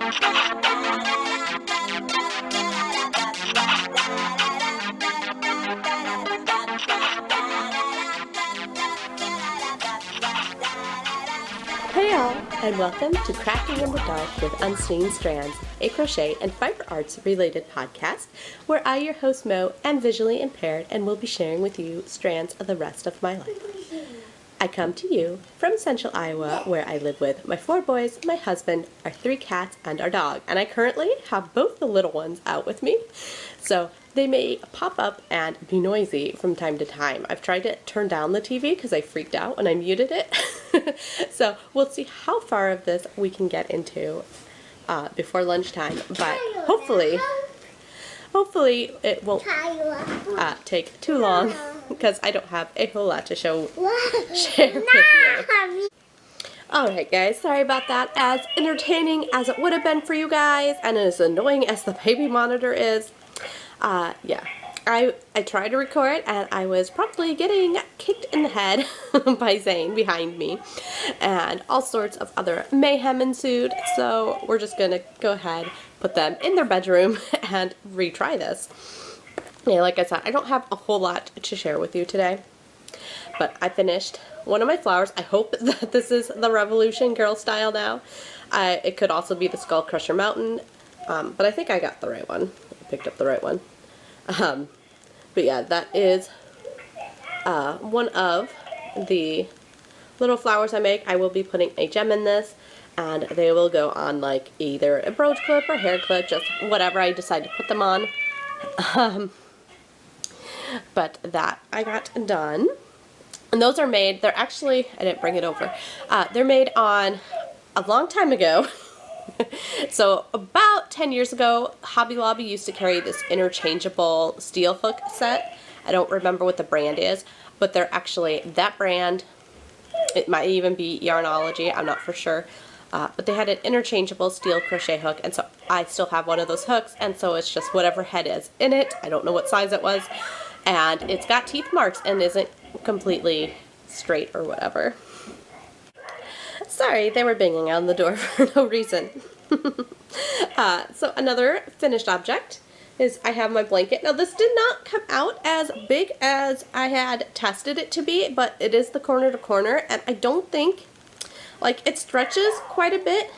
Hey y'all, and welcome to Crafting in the Dark with Unseen Strands, a crochet and fiber arts related podcast where I, your host Mo, am visually impaired and will be sharing with you strands of the rest of my life. I come to you from Central Iowa, where I live with my 4 boys, my husband, our 3 cats, and our dog. And I currently have both the little ones out with me, so they may pop up and be noisy from time to time. I've tried to turn down the TV because I freaked out when I muted it. So we'll see how far of this we can get into before lunchtime. But hopefully it won't take too long, because I don't have a whole lot to share with you. Alright guys, sorry about that. As entertaining as it would have been for you guys, and as annoying as the baby monitor is, yeah, I tried to record and I was probably getting kicked in the head by Zane behind me, and all sorts of other mayhem ensued, so we're just gonna go ahead, put them in their bedroom and retry this. Yeah, like I said, I don't have a whole lot to share with you today, but I finished one of my flowers. I hope that this is the Revolution Girl style now. It could also be the Skull Crusher Mountain, but I think I got the right one. I picked up the right one. But yeah, that is one of the little flowers I make. I will be putting a gem in this, and they will go on like either a brooch clip or hair clip, just whatever I decide to put them on. But that I got done. And those are made, they're actually, I didn't bring it over, they're made on a long time ago. So about 10 years ago, Hobby Lobby used to carry this interchangeable steel hook set. I don't remember what the brand is, but they're actually that brand. It might even be Yarnology, I'm not for sure. But they had an interchangeable steel crochet hook, and so I still have one of those hooks, and so it's just whatever head is in it. I don't know what size it was, and it's got teeth marks and isn't completely straight or whatever. Sorry, they were banging on the door for no reason. So another finished object is I have my blanket. Now this did not come out as big as I had tested it to be, but it is the corner to corner, and I don't think, like, it stretches quite a bit,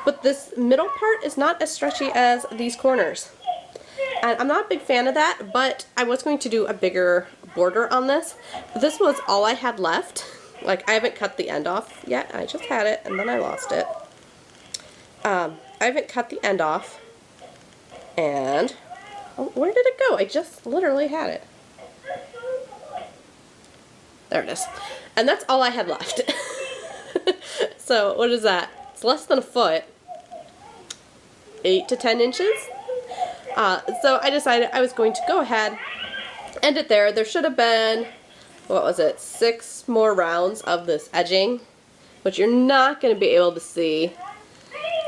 but this middle part is not as stretchy as these corners. And I'm not a big fan of that, but I was going to do a bigger border on this. But this was all I had left. Like, I haven't cut the end off yet. I just had it, and then I lost it. I haven't cut the end off. And, oh, where did it go? I just literally had it. There it is. And that's all I had left. So, what is that? It's less than a foot. 8 to 10 inches. So I decided I was going to go ahead, end it there. There should have been, what was it, 6 more rounds of this edging, which you're not going to be able to see,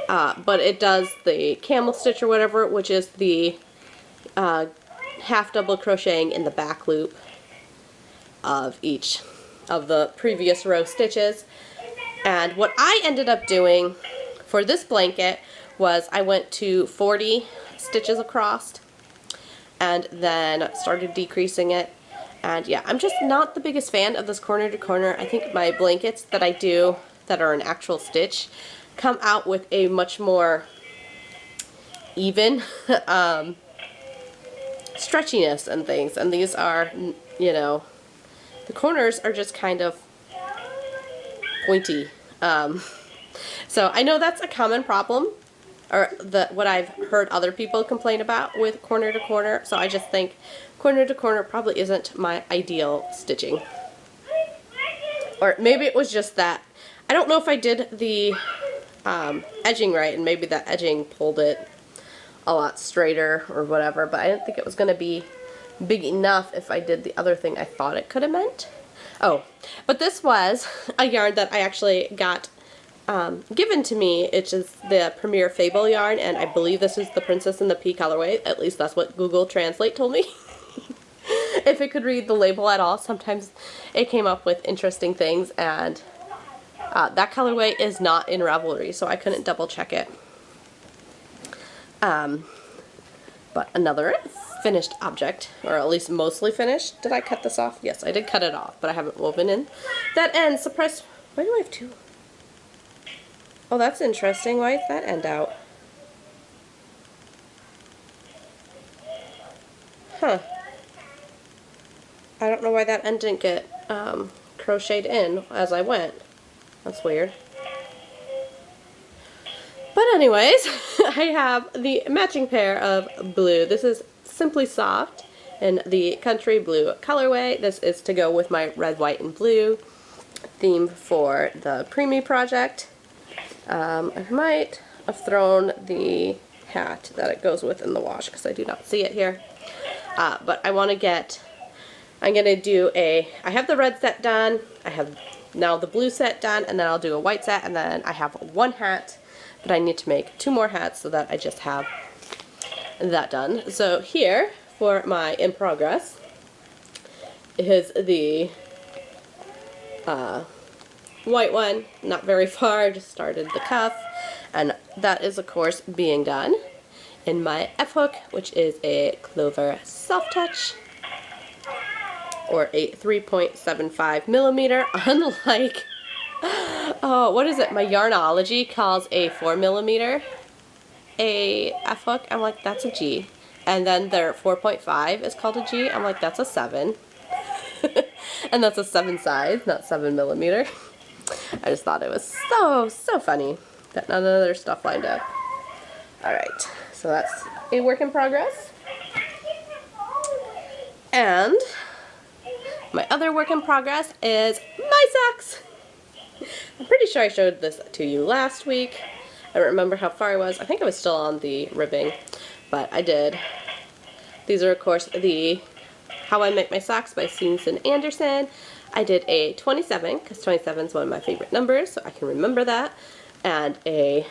but it does the camel stitch or whatever, which is the half double crocheting in the back loop of each of the previous row stitches. And what I ended up doing for this blanket was I went to 40 stitches across and then started decreasing it. And yeah, I'm just not the biggest fan of this corner to corner. I think my blankets that I do that are an actual stitch come out with a much more even stretchiness and things, and these are, you know, the corners are just kind of pointy. So I know that's a common problem, or what I've heard other people complain about with corner to corner, so I just think corner to corner probably isn't my ideal stitching. Or maybe it was just that, I don't know if I did the edging right, and maybe that edging pulled it a lot straighter or whatever, but I didn't think it was going to be big enough if I did the other thing I thought it could have meant. Oh, but this was a yarn that I actually got given to me. It's just the Premier Fable yarn, and I believe this is the Princess and the Pea colorway. At least that's what Google Translate told me. If it could read the label at all, sometimes it came up with interesting things, and that colorway is not in Ravelry, so I couldn't double check it. But another finished object, or at least mostly finished. Did I cut this off? Yes, I did cut it off, but I haven't woven in that end. Surprise! Why do I have two? Oh, that's interesting. Why is that end out? Huh. I don't know why that end didn't get crocheted in as I went. That's weird. But anyways, I have the matching pair of blue. This is Simply Soft in the Country Blue colorway. This is to go with my red, white, and blue theme for the Preemie project. I might have thrown the hat that it goes with in the wash because I do not see it here. But I want to get, I'm going to do I have the red set done, I have now the blue set done, and then I'll do a white set, and then I have one hat, but I need to make 2 more hats so that I just have that done. So here, for my in progress, is the white one, not very far, just started the cuff, and that is of course being done in my F-hook, which is a Clover Soft Touch, or a 3.75 millimeter, unlike, oh, what is it, my Yarnology calls a 4 millimeter a F-hook. I'm like, that's a G. And then their 4.5 is called a G. I'm like, that's a 7. And that's a 7 size, not 7 millimeter. I just thought it was so funny that none of their stuff lined up. Alright, so that's a work in progress. And my other work in progress is my socks. I'm pretty sure I showed this to you last week. I don't remember how far I was. I think I was still on the ribbing, but I did. These are of course the How I Make My Socks by Susan Anderson. I did a 27, because 27 is one of my favorite numbers, so I can remember that, and a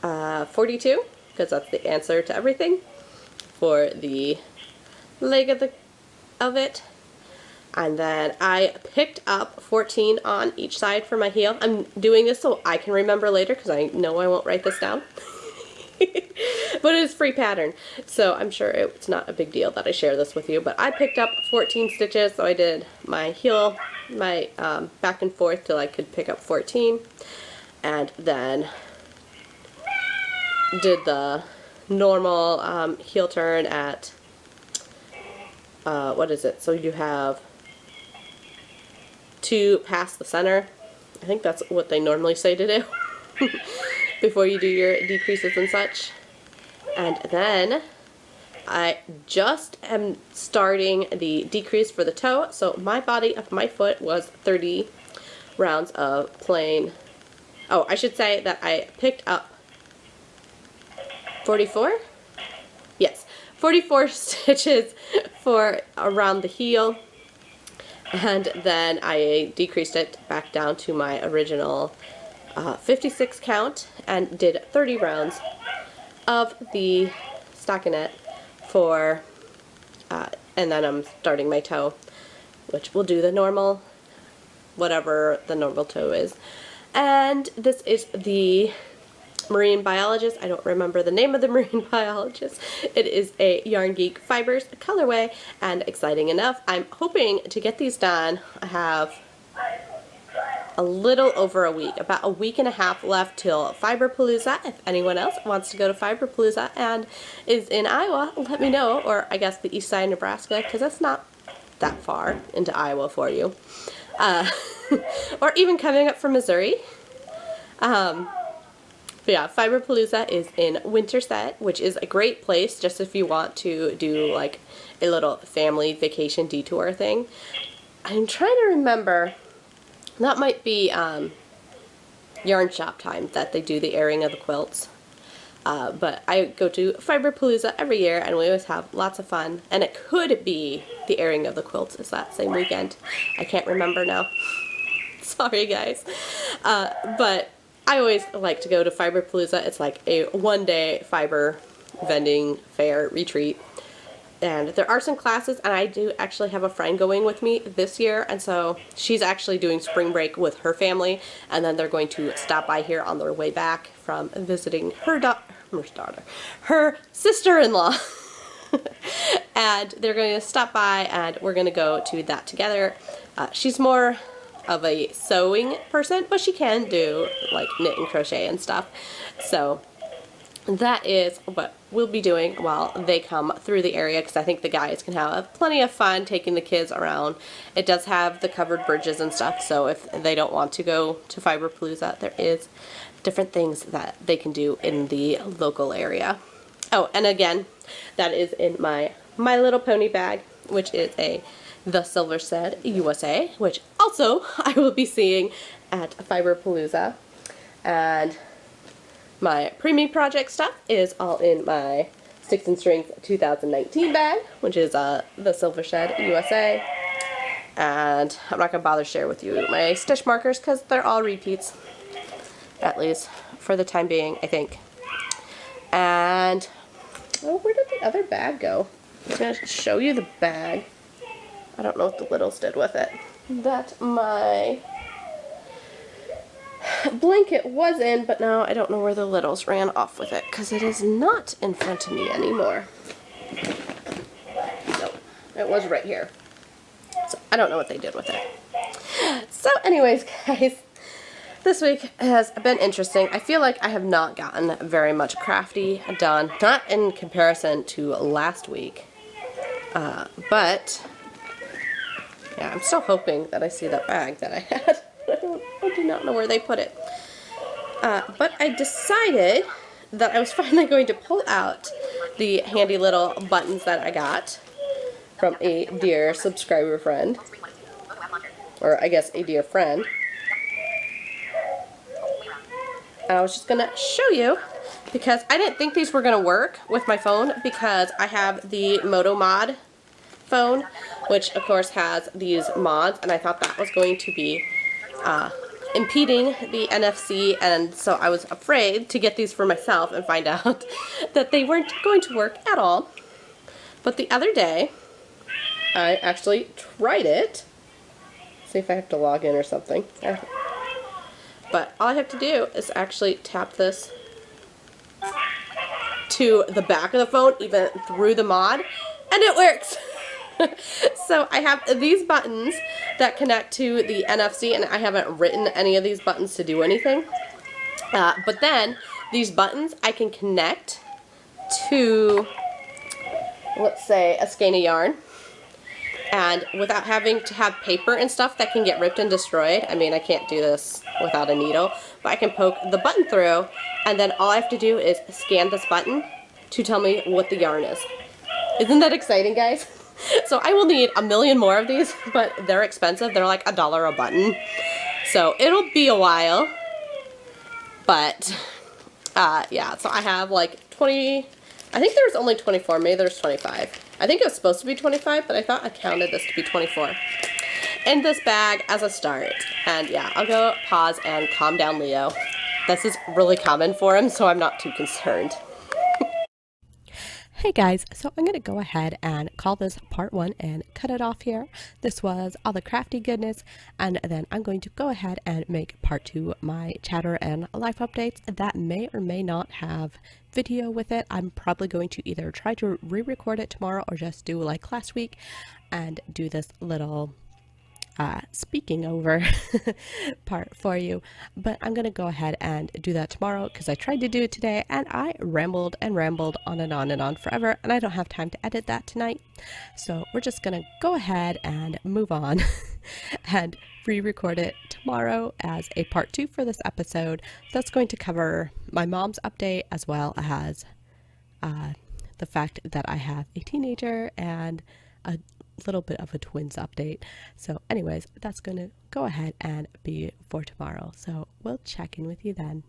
42, because that's the answer to everything, for the leg of it. And then I picked up 14 on each side for my heel. I'm doing this so I can remember later, because I know I won't write this down. But it is free pattern, so I'm sure it's not a big deal that I share this with you. But I picked up 14 stitches, so I did my heel, my back and forth till I could pick up 14, and then did the normal heel turn at what is it? So you have 2 past the center. I think that's what they normally say to do before you do your decreases and such. And then I just am starting the decrease for the toe. So my body of my foot was 30 rounds of plain. Oh, I should say that I picked up 44? Yes, 44 stitches for around the heel. And then I decreased it back down to my original 56 count and did 30 rounds of the stockinette for, and then I'm starting my toe, which will do the normal, whatever the normal toe is. And this is the Marine Biologist. I don't remember the name of the Marine Biologist. It is a Yarn Geek Fibers colorway, and exciting enough, I'm hoping to get these done. I have a little over a week, about a week and a half left till Fiberpalooza. If anyone else wants to go to Fiberpalooza and is in Iowa, let me know, or I guess the east side of Nebraska, because that's not that far into Iowa for you. Or even coming up from Missouri. But yeah, Fiberpalooza is in Winterset, which is a great place just if you want to do like a little family vacation detour thing. I'm trying to remember, that might be Yarn Shop time that they do the airing of the quilts. But I go to Fiberpalooza every year and we always have lots of fun. And it could be the airing of the quilts is that same weekend. I can't remember now. Sorry guys. But I always like to go to Fiberpalooza. It's like a one-day fiber vending fair retreat. And there are some classes, and I do actually have a friend going with me this year, and so she's actually doing spring break with her family, and then they're going to stop by here on their way back from visiting her sister-in-law. And they're going to stop by and we're going to go to that together. She's more of a sewing person, but she can do like knit and crochet and stuff. So that is what we'll be doing while they come through the area, because I think the guys can have plenty of fun taking the kids around. It does have the covered bridges and stuff, so if they don't want to go to Fiberpalooza, there is different things that they can do in the local area. Oh, and again, that is in my My Little Pony bag, which is the Silver Shed USA, which also I will be seeing at Fiberpalooza. And my preemie project stuff is all in my Sticks and Strings 2019 bag, which is the Silver Shed USA. And I'm not going to bother to share with you my stitch markers because they're all repeats, at least for the time being, I think. And, oh, where did the other bag go? I'm going to show you the bag. I don't know what the littles did with it. That my blanket was in, but now I don't know where the littles ran off with it because it is not in front of me anymore. Nope, it was right here. So I don't know what they did with it. So anyways, guys, this week has been interesting. I feel like I have not gotten very much crafty done, not in comparison to last week, but yeah, I'm still hoping that I see that bag that I had. I do not know where they put it. But I decided that I was finally going to pull out the handy little buttons that I got from a dear subscriber friend. Or I guess a dear friend. And I was just going to show you because I didn't think these were going to work with my phone because I have the Moto Mod phone, which of course has these mods, and I thought that was going to be impeding the NFC, and so I was afraid to get these for myself and find out that they weren't going to work at all. But the other day, I actually tried it. See if I have to log in or something. But all I have to do is actually tap this to the back of the phone, even through the mod, and it works. So I have these buttons that connect to the NFC, and I haven't written any of these buttons to do anything. But then these buttons I can connect to, let's say, a skein of yarn. And without having to have paper and stuff that can get ripped and destroyed, I mean, I can't do this without a needle, but I can poke the button through, and then all I have to do is scan this button to tell me what the yarn is. Isn't that exciting, guys? So I will need a million more of these, but they're expensive. They're like $1 a button. So it'll be a while. But, yeah, so I have like 20, I think there's only 24, maybe there's 25. I think it was supposed to be 25, but I thought I counted this to be 24 in this bag as a start. And yeah, I'll go pause and calm down Leo. This is really common for him, so I'm not too concerned. Hey guys, so I'm going to go ahead and call this part 1 and cut it off here. This was all the crafty goodness, and then I'm going to go ahead and make part 2 my chatter and life updates that may or may not have video with it. I'm probably going to either try to re-record it tomorrow or just do like last week and do this little speaking over part for you, but I'm gonna go ahead and do that tomorrow because I tried to do it today and I rambled and rambled on and on and on forever, and I don't have time to edit that tonight, so we're just gonna go ahead and move on and re-record it tomorrow as a part 2 for this episode. That's going to cover my mom's update as well as the fact that I have a teenager and a little bit of a twins update. So anyways, that's going to go ahead and be for tomorrow. So we'll check in with you then.